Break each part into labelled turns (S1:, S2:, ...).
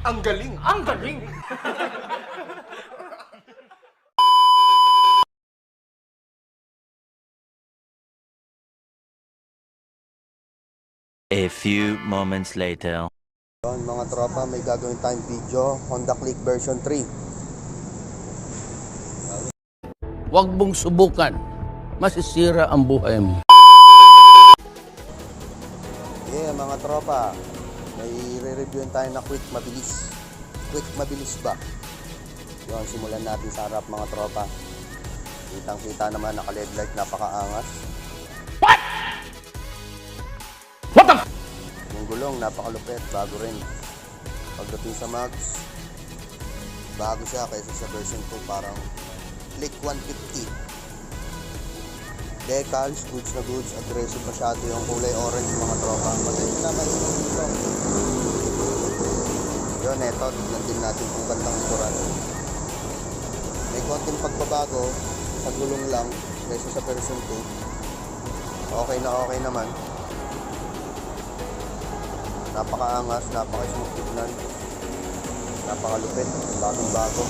S1: Ang galing!
S2: Ang galing!
S3: A few moments later.
S4: Yun, mga tropa, may gagawin tayong video, Honda Click version 3.
S5: Huwag mong subukan. Masisira ang buhay mo.
S4: Yeah, mga tropa, may re-reviewin tayo na quick mabilis. Quick mabilis ba? Yun, simulan natin sa harap, mga tropa. Kitang-kita naman, naka-LED light, napakaangas.
S5: What the f***?
S4: Yung gulong, napakalupit, bago rin. Pagdating sa mags, bago siya kaysa sa version 2, parang Click 150. Decals, goods na goods, aggressive masyado yung kulay orange, mga tropa. Madali na mainit dito. Yun, eto, tignan din natin kung bandang likuran. May konting pagbabago sa gulong lang kaysa sa version 2. Okay na okay naman. Napakaangas, napaka-smooth tignan. Napakalupit, bagong bago.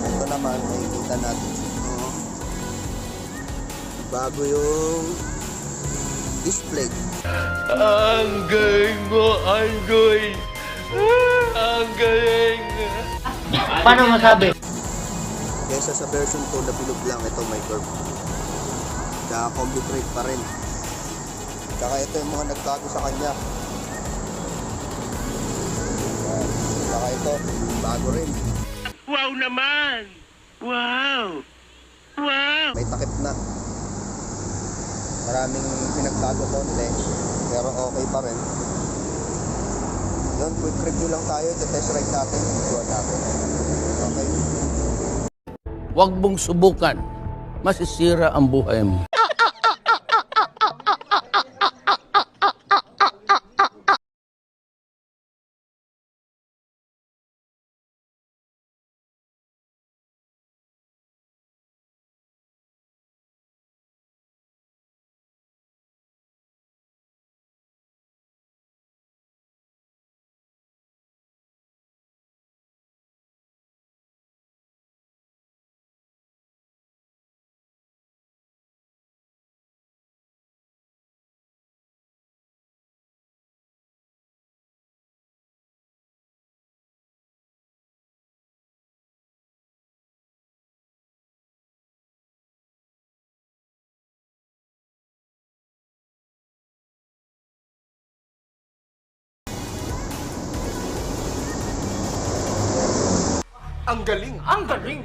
S4: Ito naman, makikita natin bago yung display.
S2: Ang galing mo, Anggoy! Ang galing!
S5: Paano masabi?
S4: Kesa sa version 2 na bilog lang, ito may curve. Kaya combi brake pa rin. Tsaka ito yung mga nagbago sa kanya. Tsaka ito, bago rin.
S2: Wow naman! Wow! Wow!
S4: May takip na. Maraming pinagbago konti, pero okay pa rin. Yun, quick review lang tayo. Test ride natin, video natin. Okay.
S5: Huwag mong subukan. Masisira ang buhay mo.
S1: Ang galing!
S2: Ang galing!